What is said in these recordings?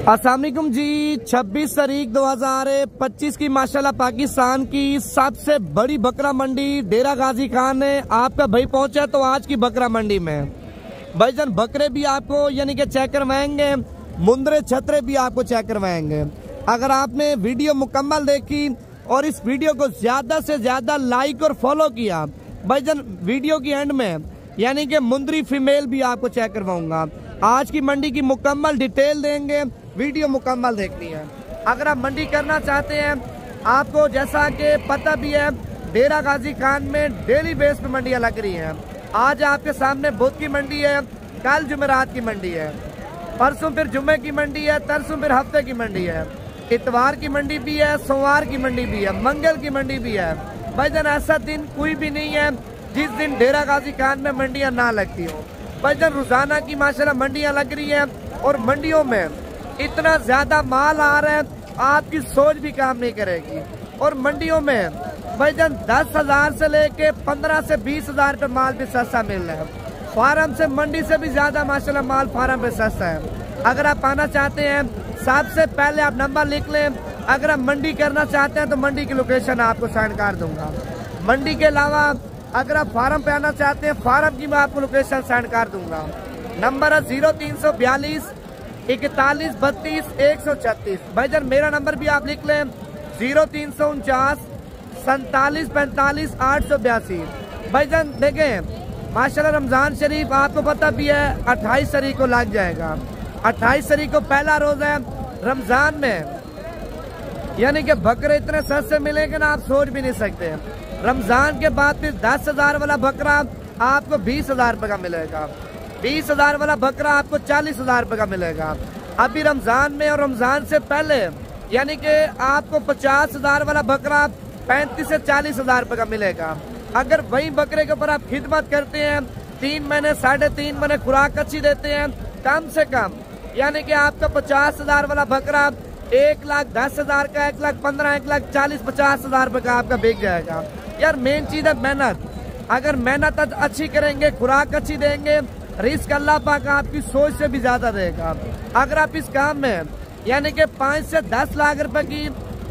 अस्सलाम वालेकुम जी। 26 तारीख 2025 की माशाल्लाह पाकिस्तान की सबसे बड़ी बकरा मंडी डेरा गाजी खान है। आपका भाई पहुंचा तो आज की बकरा मंडी में भाईजान बकरे भी आपको यानी कि चेक करवाएंगे, मुंदरे छतरे भी आपको चेक करवाएंगे। अगर आपने वीडियो मुकम्मल देखी और इस वीडियो को ज्यादा से ज्यादा लाइक और फॉलो किया भाईजान, वीडियो की एंड में यानी कि मुंदरी फीमेल भी आपको चेक करवाऊंगा। आज की मंडी की मुकम्मल डिटेल देंगे, वीडियो मुकम्मल देखनी है। अगर आप मंडी करना चाहते हैं, आपको जैसा कि पता भी है डेरा गाजी खान में डेली बेस पे मंडियां लग रही हैं। आज आपके सामने बुध की मंडी है, कल जुमेरात की मंडी है, परसों फिर जुम्मे की मंडी है, तरसों फिर हफ्ते की मंडी है, इतवार की मंडी भी है, सोमवार की मंडी भी है, मंगल की मंडी भी है। भाईजान ऐसा दिन कोई भी नहीं है जिस दिन डेरा गाजी खान में मंडियां ना लगती हो। भाईजान रोजाना की माशाल्लाह मंडियां लग रही हैं और मंडियों में इतना ज्यादा माल आ रहा है आपकी सोच भी काम नहीं करेगी। और मंडियों में भाईजान 10,000 से लेके 15 से 20,000 रुपये माल भी सस्ता मिल रहा है। फार्म से मंडी से भी ज्यादा माशाल्लाह माल फार्म पे सस्ता है। अगर आप आना चाहते हैं सबसे पहले आप नंबर लिख लें। अगर आप मंडी करना चाहते हैं तो मंडी की लोकेशन आपको सेंड कर दूंगा। मंडी के अलावा अगर आप फार्म पे आना चाहते हैं, फार्म की मैं आपको लोकेशन सेंड कर दूंगा। नंबर है 0342 41 32 136। भाईजान मेरा नंबर भी आप लिख लें 0349 47 45 882। भाईजान देखें माशाल्लाह रमजान शरीफ आपको पता भी है 28 तारीख को लग जाएगा। 28 तारीख को पहला रोज है रमजान में, यानी कि बकरे इतने सस्ते मिलेंगे ना आप सोच भी नहीं सकते। रमजान के बाद फिर 10,000 वाला बकरा आपको 20,000 रुपए का मिलेगा, 20,000 वाला बकरा आपको 40,000 रुपए का मिलेगा। अभी रमजान में और रमजान से पहले यानी कि आपको 50,000 वाला बकरा 35 से 40,000 रुपए का मिलेगा। अगर वही बकरे के ऊपर आप खिदमत करते हैं, 3 महीने 3.5 महीने खुराक अच्छी देते हैं, कम से कम यानी कि आपका 50,000 वाला बकरा 1,10,000 का, 1,15,000, 1,40,000, 50,000 रुपए का आपका बिक जाएगा। यार मेन चीज है मेहनत। अगर मेहनत अच्छी करेंगे, खुराक अच्छी देंगे, रिस्क अल्लाह पाक आपकी सोच से भी ज्यादा देगा। अगर आप इस काम में यानी कि 5 से 10 लाख रुपए की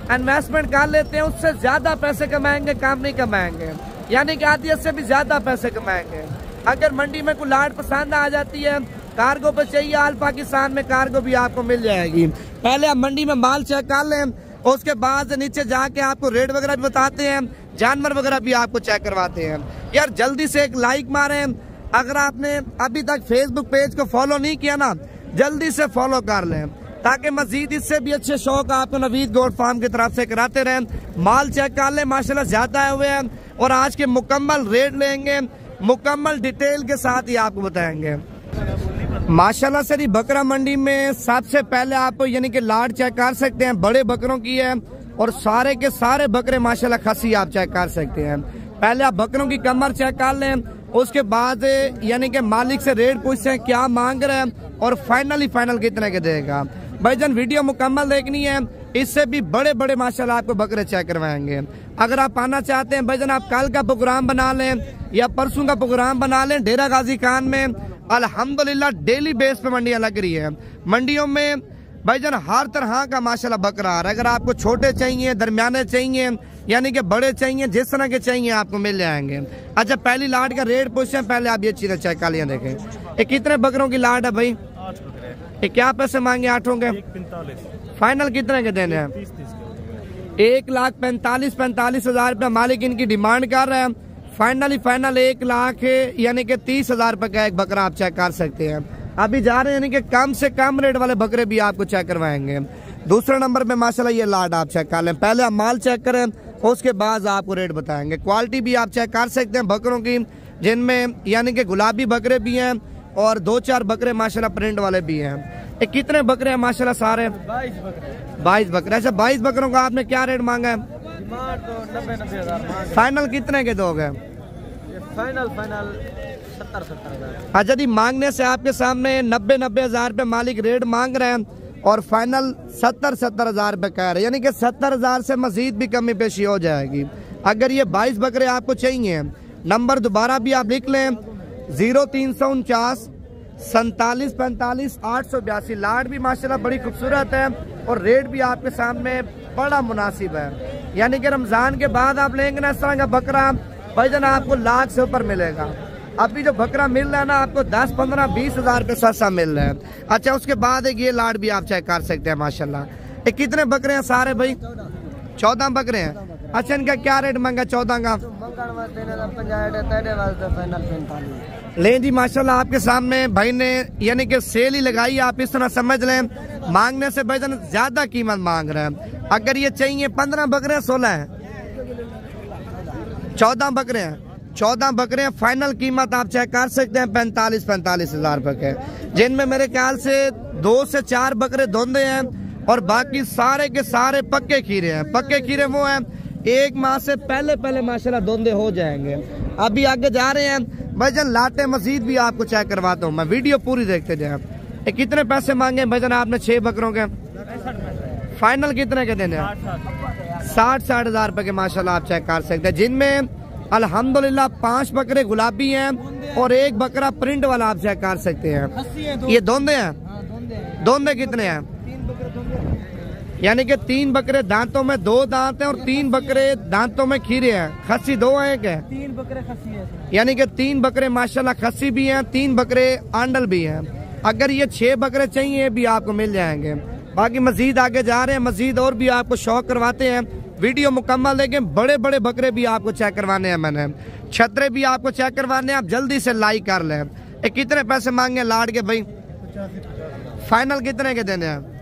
इन्वेस्टमेंट कर लेते हैं, उससे ज्यादा पैसे कमाएंगे, काम नहीं कमाएंगे, यानी कि आधी से भी ज्यादा पैसे कमाएंगे। अगर मंडी में कोई लाट पसंद आ जाती है, कार्गो पे चाहिए, आल पाकिस्तान में कार्गो भी आपको मिल जाएगी। पहले आप मंडी में माल चेक कर लें, उसके बाद नीचे जाके आपको रेट वगैरह भी बताते हैं, जानवर वगैरह भी आपको चेक करवाते हैं। यार जल्दी से एक लाइक मारें। अगर आपने अभी तक फेसबुक पेज को फॉलो नहीं किया ना, जल्दी से फॉलो कर लें ताकि मजीद इससे भी अच्छे शौक आपको नवीद गोट फार्म की तरफ से कराते रहें। माल चेक कर लें, माशाल्लाह ज्यादा आए हुए हैं और आज के मुकम्मल रेट लेंगे, मुकम्मल डिटेल के साथ ही आपको बताएंगे। माशाल्लाह से जी बकरा मंडी में सबसे पहले आप यानी कि लाट चेक कर सकते हैं, बड़े बकरों की है और सारे के सारे बकरे माशाल्लाह खसी आप चेक कर सकते हैं। पहले आप बकरों की कमर चेक कर लें, उसके बाद यानी कि मालिक से रेट पूछते हैं क्या मांग रहे हैं और फाइनल कितने के देगा। भाईजान वीडियो मुकम्मल देखनी है, इससे भी बड़े बड़े माशाल्लाह आपको बकरे चेक करवाएंगे। अगर आप आना चाहते हैं भाईजान, आप कल का प्रोग्राम बना लें या परसों का प्रोग्राम बना लें। डेरा गाजी खान में अल्हम्दुलिल्लाह डेली बेस पे मंडियां लग रही है। मंडियों में भाईजान हर तरह का माशाल्लाह बकरा आ रहा है। अगर आपको छोटे चाहिए, दरमियाने चाहिए, यानी कि बड़े चाहिए, जिस तरह के चाहिए आपको मिल जाएंगे। अच्छा पहली लाट का रेट पूछते हैं, पहले आप ये चीजें चेक कर लिया देखें। ये कितने बकरों की लाट है भाई? 8 बकरे। ये क्या पैसे मांगे 8 के? 1,45। फाइनल कितने के देने हैं? 1,45,000 रुपया मालिक इनकी डिमांड कर रहे हैं। फाइनल 1 लाख यानी कि 30,000 रुपए का एक बकरा आप चेक कर सकते हैं। अभी जा रहे हैं यानी कि कम से कम रेट वाले बकरे भी आपको चेक करवाएंगे। दूसरे नंबर पे माशाल्लाह ये लाट आप चेक कर लें। पहले आप माल चेक करें, उसके बाद आपको रेट बताएंगे। क्वालिटी भी आप चेक कर सकते हैं बकरों की, जिनमें यानी कि गुलाबी बकरे भी हैं और 2-4 बकरे माशाल्लाह प्रिंट वाले भी हैं। ये कितने बकरे हैं माशाल्लाह सारे? 22 बकरे। अच्छा 22 बकरों का आपने क्या रेट मांगा है? तो 90,000। फाइनल कितने के दोगे? फाइनल 70,000। अच्छा जी मांगने से आपके सामने 90,000 रुपये मालिक रेट मांग रहे हैं और फाइनल 70,000 रुपये कह रहे हैं, यानी कि 70,000 से मजीद भी कमी पेशी हो जाएगी। अगर ये 22 बकरे आपको चाहिए, नंबर दोबारा भी आप लिख लें 0349 47, 45, 882। लाट भी माशाल्लाह बड़ी खूबसूरत है और रेट भी आपके सामने बड़ा मुनासिब है। यानी कि रमजान के बाद आप लेंगे ना इस तरह का बकरा भाईजान आपको लाख से ऊपर मिलेगा। अभी जो बकरा मिल रहा है ना आपको 10, 15, 20 हजार रुपये सस्ता मिल रहा है। अच्छा उसके बाद एक ये लाट भी आप चेक कर सकते हैं माशाल्लाह। ये कितने बकरे हैं सारे भाई? 14 बकरे हैं। अच्छा इनका क्या रेट मांगा 14 का? ले जी माशाल्लाह आपके सामने भाई ने यानी कि सेल ही लगाई, आप इस तरह समझ लें। मांगने से भाईजान ज्यादा कीमत मांग रहे हैं। अगर ये चाहिए 15 बकरे 16 है, 14 बकरे हैं, 14 बकरे हैं। फाइनल कीमत आप चेक कर सकते हैं 45 हजार रुपए के, जिनमें मेरे ख्याल से 2 से 4 बकरे धोंदे हैं और बाकी सारे के सारे पक्के खीरे हैं। पक्के खीरे वो हैं 1 माह से पहले माशाल्लाह धोंदे हो जाएंगे। अभी आगे जा रहे हैं भाईजान, लाटे मजीद भी आपको चेक करवाता हूँ मैं, वीडियो पूरी देखते जाए। कितने पैसे मांगे भाईजान आपने 6 बकरों के? फाइनल कितने के देने? 60 हजार रुपए के माशाल्लाह आप चेक कर सकते हैं, जिनमें अल्हम्दुलिल्लाह 5 बकरे गुलाबी हैं और 1 बकरा प्रिंट वाला आप चेक कर सकते हैं। ये दोंदे हैं? दोंदे कितने हैं? यानी कि 3 बकरे दांतों में 2 दांत हैं और 3 बकरे दांतों में खीरे हैं। खस्सी 2 हैं क्या? 3 बकरे खस्सी है, यानी कि 3 बकरे माशाल्लाह खस्सी भी हैं, 3 बकरे आंडल भी हैं। अगर ये 6 बकरे चाहिए भी आपको मिल जाएंगे। बाकी मजीद आगे जा रहे हैं, मजीद और भी आपको शौक करवाते हैं। वीडियो मुकम्मल देखें। बड़े बड़े बकरे भी आपको चेक करवाने हैं मैंने, छतरे भी आपको चेक करवाने हैं। आप जल्दी से लाइक कर लें। कितने पैसे मांगे लाड़ के भाई? फाइनल कितने के देने हैं?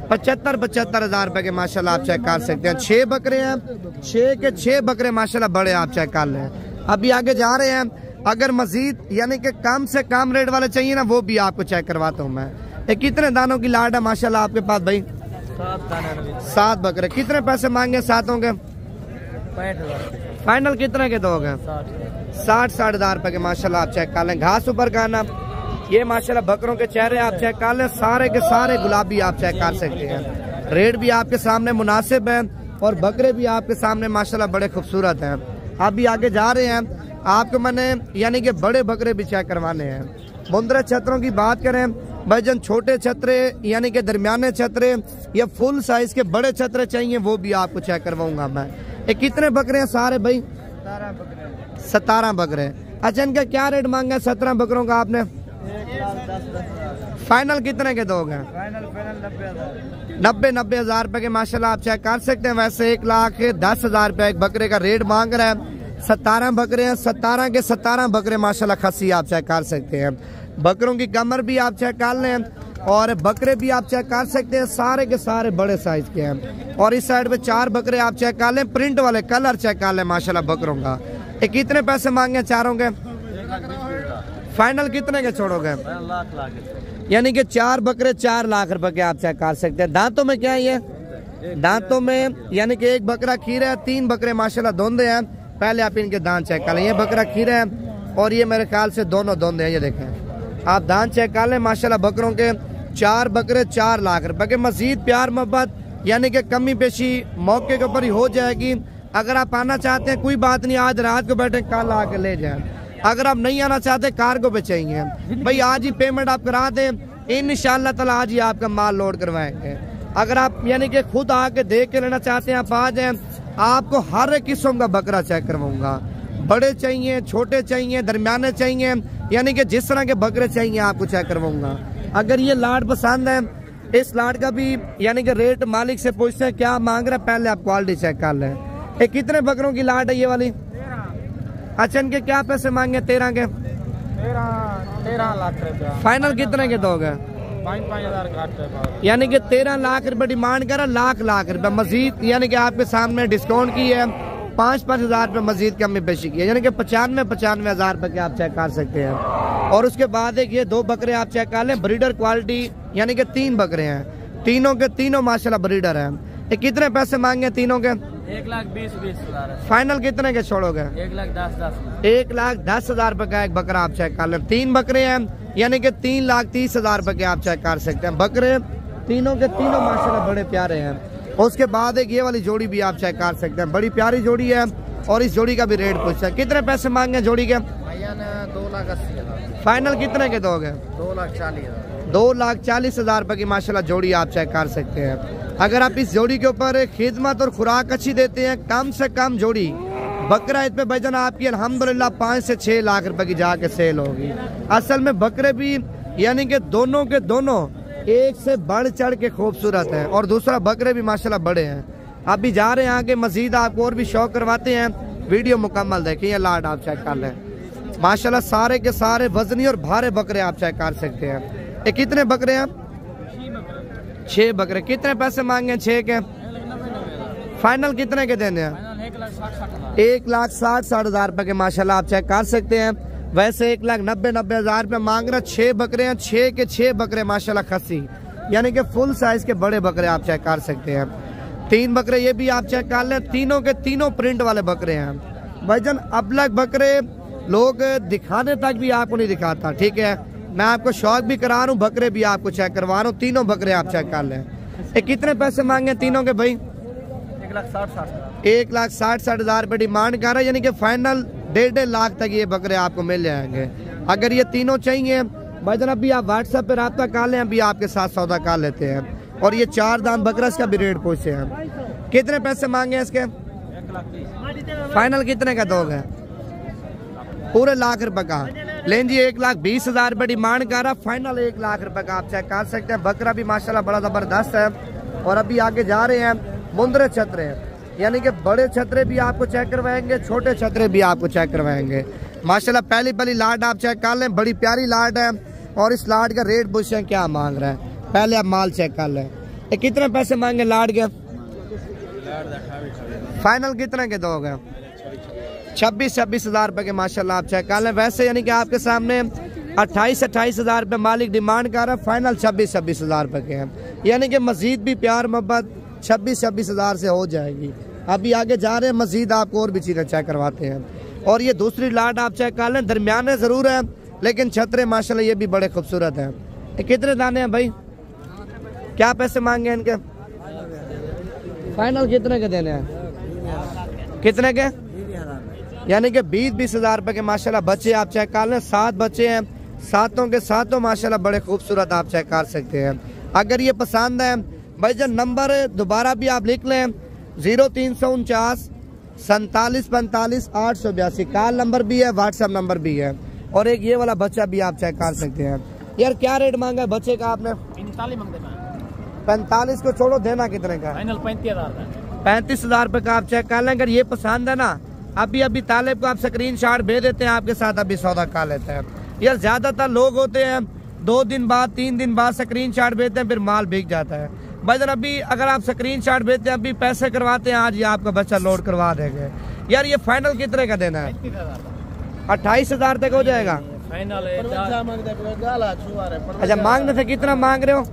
75 हजार रुपए के माशाल्लाह आप चेक कर सकते हैं। 6 बकरे हैं, 6 के 6 बकरे माशाल्लाह बड़े आप चेक कर लें। अभी आगे जा रहे हैं। अगर मजीद यानी कि कम से कम रेट वाले चाहिए ना, वो भी आपको चेक करवाता हूँ मैं। कितने दानों की लाट है माशाल्लाह आपके पास भाई? 7 बकरे। कितने पैसे मांगे सातों के? 65,000। फाइनल कितने के दोगे? 60 हजार रुपए के माशाल्लाह आप चेक कर लें। घास ऊपर खाना, ये माशाल्लाह बकरों के चेहरे आप चेक कर लें, सारे के सारे गुलाबी आप चेक कर सकते हैं। रेट भी आपके सामने मुनासिब है और बकरे भी आपके सामने माशाल्लाह बड़े खूबसूरत हैं। अभी आगे जा रहे हैं, आपको मैंने यानी कि बड़े बकरे भी चेक करवाने हैं। मुंदरा छतरों की बात करें भाईजान, छोटे छतरे यानी कि दरमियाने छतरे या फुल साइज के बड़े छतरे चाहिए, वो भी आपको चेक करवाऊंगा मैं। ये कितने बकरे हैं सारे भाई? 17 बकरे। अच्छा इनका क्या रेट मांगा 17 बकरों का आपने? 1,10,000। फाइनल कितने के दोगे? फाइनल 90,000। 90 हजार रुपए के माशाल्लाह आप चेक कर सकते हैं। वैसे 1,10,000 रुपए एक बकरे का रेट मांग रहा है। 17 बकरे हैं, 17 के 17 बकरे माशाल्लाह खस्सी आप चेक कर सकते हैं। बकरों की कमर भी आप चेक कर लें और बकरे भी आप चेक कर सकते हैं, सारे के सारे बड़े साइज के हैं। और इस साइड पे 4 बकरे आप चेक कर लें, प्रिंट वाले कलर चेक कर लें माशाल्लाह बकरों का। ये कितने पैसे मांगे चारों के? फाइनल कितने के छोड़ोगे? लाख। यानी कि 4 बकरे 4 लाख रुपए के आप चेक कर सकते हैं। दांतों में क्या है ये? दांतों में यानी कि 1 बकरा खीरा है, 3 बकरे माशाल्लाह धोंदे हैं। पहले आप इनके दांत चेक कर लें। ये बकरा खीरा है और ये मेरे ख्याल से दोनों धोंदे हैं। ये देखें आप दांत चेक कर लें माशाल्लाह बकरों के। 4 बकरे 4 लाख रुपए के। मजीद प्यार मोहब्बत यानी कि कमी पेशी मौके के ऊपर ही हो जाएगी। अगर आप आना चाहते हैं कोई बात नहीं, आज रात को बैठे कल आके ले जाए। अगर आप नहीं आना चाहते कार्गो पे चाहिए भाई, आज ही पेमेंट आप करा दें, इंशाअल्लाह ताला आज ही आपका माल लोड करवाएंगे। अगर आप यानी कि खुद आके देख के लेना चाहते हैं आप आ जाएं, आपको हर एक किस्म का बकरा चेक करवाऊंगा। बड़े चाहिए, छोटे चाहिए, दरमियाने चाहिए, यानी कि जिस तरह के बकरे चाहिए आपको चेक करवाऊंगा। अगर ये लाट पसंद है, इस लाट का भी यानी कि रेट मालिक से पूछते हैं क्या मांग रहे हैं, पहले आप क्वालिटी चेक कर लें। ये कितने बकरों की लाट है ये वाली? अच्छा इनके क्या पैसे मांगे? 13 के। 13 लाख रुपया। फाइनल कितने के दोगे? 5,000 घाट। यानी कि 13 लाख रुपए डिमांड कर, लाख रुपए मजीद यानी कि आपके सामने डिस्काउंट की है। 5-5 हजार रुपए मजीद कमी पेशी की है, यानी कि 95 हजार रुपए के आप चेक कर सकते हैं। और उसके बाद एक ये 2 बकरे आप चेक कर लें, ब्रीडर क्वालिटी यानी कि 3 बकरे हैं, तीनों के तीनों माशाल्लाह ब्रीडर हैं। ये कितने पैसे मांगे तीनों के? 1,20,000। फाइनल कितने के छोड़ोगे? 1,10,000। 1,10,000 रुपए का एक बकरा आप चेक कर लें। 3 बकरे हैं यानी कि 3,30,000 रुपए के आप चेक कर सकते हैं। बकरे तीनों के तीनों माशाल्लाह बड़े प्यारे हैं। उसके बाद एक ये वाली जोड़ी भी आप चेक कर सकते हैं, बड़ी प्यारी जोड़ी है और इस जोड़ी का भी रेट पूछता है। कितने पैसे मांगे जोड़ी के? 2,80,000। फाइनल कितने के दोगे? 2,40,000। 2,40,000 रुपए की माशाल्लाह जोड़ी आप चेक कर सकते हैं। अगर आप इस जोड़ी के ऊपर खिदमत और खुराक अच्छी देते हैं, कम से कम जोड़ी बकरा ईद पे भाईजान आपकी अल्हम्दुलिल्लाह 5 से 6 लाख रुपए की जाके सेल होगी। असल में बकरे भी यानी कि दोनों के दोनों एक से बढ़ चढ़ के खूबसूरत हैं और दूसरा बकरे भी माशाल्लाह बड़े हैं। अभी जा रहे हैं आगे, मजीद आपको और भी शौक करवाते हैं। वीडियो मुकम्मल देखें। ये लाड आप चेक कर लें, माशाल्लाह सारे के सारे वजनी और भारे बकरे आप चेक कर सकते हैं। ये कितने बकरे हैं? 6 बकरे। कितने पैसे मांगे? 6 के। फाइनल कितने के देने हैं? 1,60,000 रुपए के माशाल्लाह आप चेक कर सकते हैं। वैसे 1,90,000 रुपए मांग रहे। 6 बकरे हैं, 6 के 6 बकरे माशाल्लाह खस्सी, यानी कि फुल साइज के बड़े बकरे आप चेक कर सकते हैं। 3 बकरे ये भी आप चेक कर लें, तीनों के तीनों प्रिंट वाले बकरे हैं भाईजान। अबलग बकरे लोग दिखाने तक भी आपको नहीं दिखाता, ठीक है। मैं आपको शौक भी करा रहा हूँ, बकरे भी आपको चेक करवा रहा हूँ। तीनों बकरे आप चेक कर लें। ये कितने पैसे मांगे तीनों के भाई? 1,60,000 रुपए डिमांड कर रहा है, यानी कि फाइनल 1.5 लाख तक ये बकरे आपको मिल जाएंगे। अगर ये तीनों चाहिए भाईजान अभी आप व्हाट्सएप पे रब्ता कर लें, अभी आपके साथ सौदा कर लेते हैं। और ये 4 दाम बकरा, इसका भी रेट पूछे हैं। कितने पैसे मांगे इसके? 1,30,000। फाइनल कितने का दोगे? पूरे लाख रुपए का। लें जी 1,20,000 रुपए डिमांड कर रहा, फाइनल 1 लाख रुपए का आप चेक कर सकते हैं। बकरा भी माशाल्लाह बड़ा जबरदस्त है। और अभी आगे जा रहे हैं, मुंदरे छतरे यानी कि बड़े छतरे भी आपको चेक करवाएंगे, छोटे छतरे भी आपको चेक करवाएंगे। माशाल्लाह पहली लाड आप चेक कर लें, बड़ी प्यारी लाड है। और इस लाड का रेट पूछें क्या मांग रहा है, पहले आप माल चेक कर लें। ये कितने पैसे मांगे लाड के? फाइनल कितने के दोगे? 26,000 रुपए के माशाल्लाह आप चेक कर लें। वैसे यानी कि आपके सामने 28,000 रुपए मालिक डिमांड कर रहा है, फाइनल 26,000 रुपए के हैं। यानी कि मजीद भी प्यार मोहब्बत 26,000 से हो जाएगी। अभी आगे जा रहे हैं, मजीद आपको और भी चीजें चेक करवाते हैं। और ये दूसरी लाट आप चेक कर लें, दरमियाने जरूर है लेकिन छतरे माशाल्लाह ये भी बड़े खूबसूरत हैं। ये कितने दाने हैं भाई? क्या पैसे मांगे इनके? फाइनल कितने के देने हैं? कितने के? यानी कि 20,000 रुपए के माशाल्लाह बच्चे आप चेक कर लें। 7 बच्चे हैं, सातों के सातों माशाल्लाह बड़े खूबसूरत आप चेक कर सकते हैं। अगर ये पसंद है भाईजान नंबर दोबारा भी आप लिख लें, 0349 47 45 882 कॉल नंबर भी है, व्हाट्सएप नंबर भी है। और एक ये वाला बच्चा भी आप चेक कर सकते हैं। यार क्या रेट मांगा है बच्चे का आपने? 45 को छोड़ो, देना कितने का? फाइनल 35,000। 35,000 रुपए का आप चेक कर लें। अगर ये पसंद है ना, अभी तालिब को आप स्क्रीनशॉट भेज देते हैं, आपके साथ अभी सौदा कर लेते हैं। यार ज्यादातर लोग होते हैं 2 दिन बाद 3 दिन बाद स्क्रीनशॉट भेजते हैं, फिर माल बिक जाता है। भाईजान अभी अगर आप स्क्रीनशॉट भेजते हैं, अभी पैसे करवाते हैं, आज ये आपका बच्चा लोड करवा देंगे। यार ये फाइनल कितने का देना है? 28,000 तक हो जाएगा फाइनल। अच्छा मांगने थे, कितना मांग रहे हो?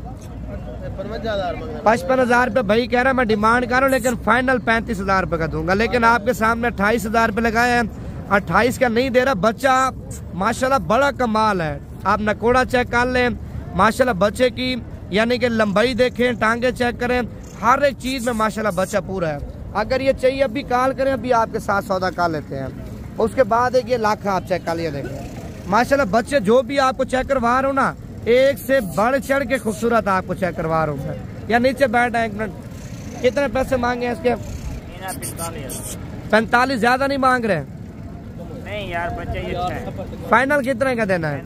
55,000 रुपए भाई कह रहा है, मैं डिमांड कर रहा हूँ लेकिन फाइनल 35,000 रुपए का दूंगा। लेकिन आपके सामने 28,000 रुपए लगाए हैं, 28 का नहीं दे रहा। बच्चा माशाल्लाह बड़ा कमाल है। आप नकोड़ा चेक कर लें, माशाल्लाह बच्चे की यानी कि लंबाई देखें, टांगे चेक करें, हर एक चीज में माशाल्लाह बच्चा पूरा है। अगर ये चाहिए अभी कॉल करें, अभी आपके साथ सौदा कर लेते हैं। उसके बाद एक ये लाखा आप चेक कर लिया देखें। माशाल्लाह बच्चे जो भी आपको चेक करवा रहा हूँ ना, एक से बढ़ चढ़ के खूबसूरत आपको चेक करवा रहा हूँ मैं। या नीचे बैठ है, 1 मिनट। कितने पैसे मांगे हैं इसके? 45 ज्यादा नहीं मांग रहे? नहीं यार बच्चे ये अच्छा है। फाइनल कितने का देना है?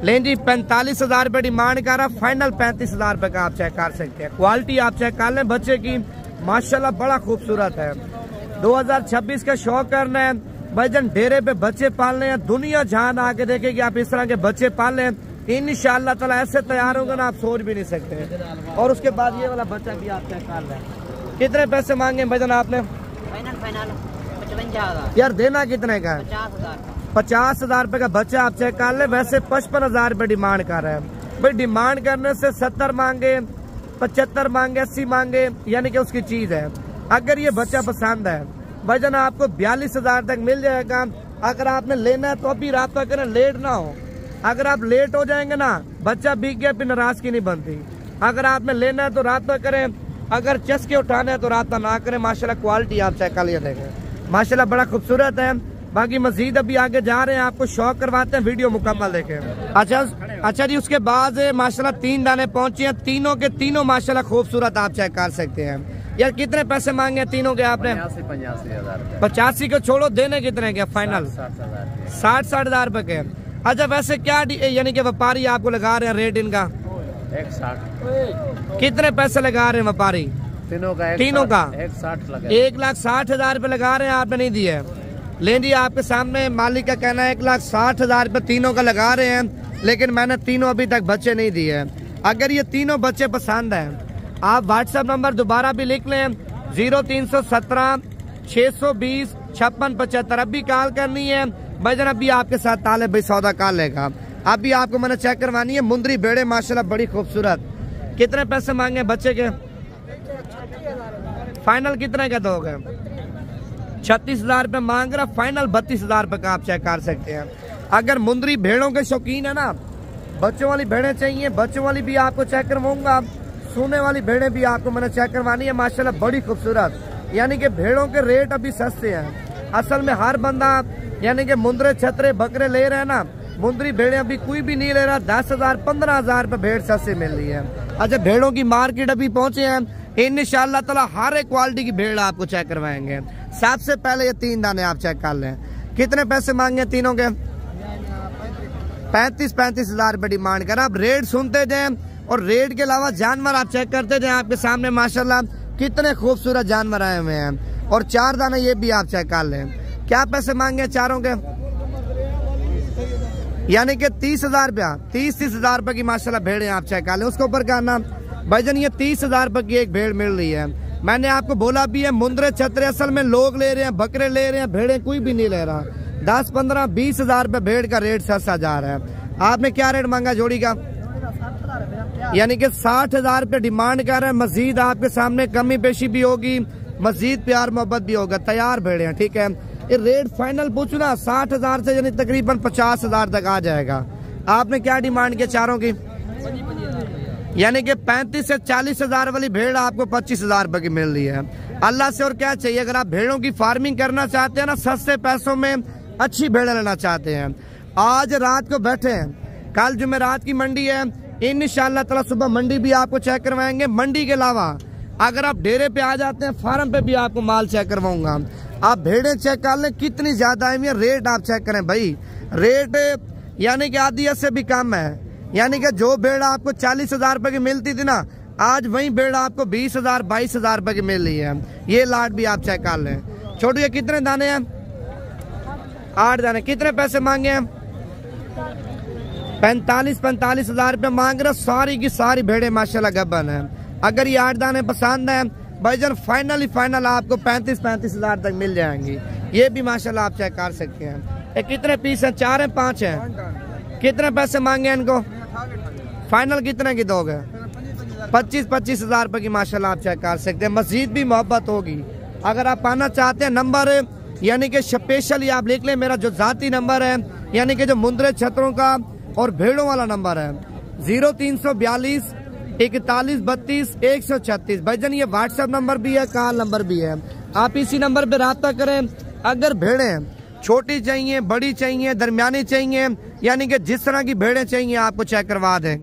लें जी 45,000 रुपए डिमांड कर रहा, फाइनल 35,000 रुपए का आप चेक कर सकते हैं। क्वालिटी आप चेक कर लें बच्चे की, माशाल्लाह बड़ा खूबसूरत है। 2026 का शौक करना है भाईजान, डेरे पे बच्चे पालने हैं, दुनिया जहान आके देखे कि आप इस तरह के बच्चे पाल लें, इंशाअल्लाह ताला ऐसे तैयार होगा ना, आप सोच भी नहीं सकते। और उसके बाद ये वाला बच्चा भी आप चेक कर लें। कितने पैसे मांगे भाईजान आपने? फाइनल 55,000। यार देना कितने का है? 50,000 रुपए का बच्चा आप चेक कर ले। वैसे 55,000 रुपए डिमांड कर रहे हैं भाई। डिमांड करने से 70 मांगे, 75 मांगे, 80 मांगे, यानी कि उसकी चीज है। अगर ये बच्चा पसंद है भाईजान आपको 42,000 तक मिल जाएगा। अगर आपने लेना है तो अभी राब्ता करें, लेट ना हो। अगर आप लेट हो जाएंगे ना, बच्चा बिक गया फिर नाराजगी नहीं बनती। अगर आपने लेना है तो राब्ता करें, अगर चस्के उठाने हैं तो राब्ता ना करें। माशाल्लाह क्वालिटी आप चेक कर लिया देखें, माशाल्लाह बड़ा खूबसूरत है। बाकी मजीद अभी आगे जा रहे हैं, आपको शौक करवाते हैं, वीडियो मुकम्मल देखें। अच्छा जी, उसके बाद माशाल्लाह 3 दाने पहुंचे हैं, तीनों के तीनों माशाल्लाह खूबसूरत, आप चेक कर सकते हैं। यार कितने पैसे मांगे हैं तीनों के आपने? 85 को छोड़ो, देने कितने के फाइनल? 60 हजार रुपए के। अच्छा वैसे क्या यानी कि व्यापारी आपको लगा रहे हैं रेट इनका? 160। कितने पैसे लगा रहे हैं व्यापारी? तीनों का 1,60,000 रुपए लगा रहे हैं, आपने नहीं दिए। ले जी आपके सामने मालिक का कहना है 1,60,000 रुपए तीनों का लगा रहे हैं, लेकिन मैंने तीनों अभी तक बच्चे नहीं दिए। अगर ये तीनों बच्चे पसंद हैं, आप व्हाट्सएप नंबर दोबारा भी लिख लें, 0317 620 5675। अभी कॉल करनी है भाईजान, अभी आपके साथ ताले भाई सौदा कर लेगा। अभी आपको मैंने चेक करवानी है मुंदरी भेड़े माशाल्लाह बड़ी खूबसूरत। कितने पैसे मांगे बच्चे के? फाइनल कितने का दोगे? 36,000 रुपए मांग रहा, फाइनल 32,000 रुपए का आप चेक कर सकते हैं। अगर मुंदरी भेड़ों के शौकीन है ना, बच्चों वाली भेड़ें चाहिए, बच्चों वाली भी आपको चेक करवाऊंगा, सोने वाली भेड़ें भी आपको मैंने चेक करवानी है माशाल्लाह बड़ी खूबसूरत। यानी कि भेड़ों के रेट अभी सस्ते हैं। असल में हर बंदा यानी कि मुंदरे छतरे बकरे ले रहे हैं ना, मुंदरी भेड़ें अभी कोई भी नहीं ले रहा। 10,000 15,000 रुपए भेड़ सस्ते मिल रही है। अच्छा भेड़ों की मार्केट अभी पहुंचे हैं, इंशाअल्लाह ताला हर एक क्वालिटी की भेड़ आपको चेक करवाएंगे। सबसे पहले ये 3 दाने आप चेक कर लें। कितने पैसे मांगे तीनों के? 35,000 रुपए डिमांड कर। आप रेट सुनते जाए और रेट के अलावा जानवर आप चेक करते जाए। आपके सामने माशाल्लाह कितने खूबसूरत जानवर आए हुए हैं। और 4 दाने ये भी आप चेक कर लें। क्या पैसे मांगे चारों के? यानी कि 30,000 रुपया, 30,000 रुपए की माशाल्लाह भेड़े आप चेक कर लें। उसके ऊपर क्या नाम भाईजान, ये 30,000 रुपए की एक भेड़ मिल रही है। मैंने आपको बोला भी है मुंदरे छतरे असल में लोग ले रहे हैं, बकरे ले रहे हैं, भेड़े कोई भी नहीं ले रहा। 10, 15, 20,000 रुपए भेड़ का रेट सस्ता जा रहा है। आपने क्या रेट मांगा जोड़ी का? यानी कि 60,000 रुपए डिमांड कर रहे हैं। मजीद आपके सामने कमी पेशी भी होगी, मजीद प्यार मोहब्बत भी होगा। तैयार भेड़े हैं, ठीक है। ये रेट फाइनल पूछू ना 60,000 से यानी तकरीबन 50,000 तक आ जाएगा। आपने क्या डिमांड किया चारों की? यानी कि 35 से 40,000 वाली भेड़ आपको 25,000 रुपए की मिल रही है। अल्लाह से और क्या चाहिए। अगर आप भेड़ों की फार्मिंग करना चाहते हैं ना, सस्ते पैसों में अच्छी भेड़ लेना चाहते हैं, आज रात को बैठे हैं, कल जुमेरात की मंडी है, इंशाअल्लाह ताला सुबह मंडी भी आपको चेक करवाएंगे। मंडी के अलावा अगर आप डेरे पे आ जाते हैं, फार्म पे भी आपको माल चेक करवाऊंगा। आप भेड़ें चेक कर लें कितनी ज्यादा है। रेट आप चेक करें भाई, रेट यानी कि आधी से भी कम है। यानी कि जो भेड़ आपको 40,000 रुपए की मिलती थी ना, आज वही भेड़ आपको 20,000 22,000 रुपए की मिल रही है। ये लाट भी आप चेक कर लें। छोटू ये कितने दाने हैं? 8 दाने। कितने पैसे मांगे हैं? 45,000 रुपए मांग रहे। सारी की सारी भेड़े माशाल्लाह गब्बन है। अगर ये 8 दाने पसंद है भाईजान, फाइनल आपको 35,000 तक मिल जाएंगी। ये भी माशाल्लाह आप चेक कर सकते हैं। ये कितने पीस हैं? 4 हैं 5 हैं? कितने पैसे मांगे इनको? फाइनल कितने की दोगे? 25,000 रुपए की माशाल्लाह आप चेक कर सकते हैं। मजीद भी मोहब्बत होगी। अगर आप आना चाहते हैं, नंबर यानी कि स्पेशली आप लिख लें, मेरा जो जाती नंबर है यानी कि जो मुंदरे छतरों का और भेड़ों वाला नंबर है 0342 41 32 136। भाईजान ये व्हाट्सएप नंबर भी है, कॉल नंबर भी है। आप इसी नंबर पे राब्ता करें। अगर भेड़ें छोटी चाहिए, बड़ी चाहिए, दरमियानी चाहिए, यानी कि जिस तरह की भेड़ें चाहिए आपको चेक करवा दें।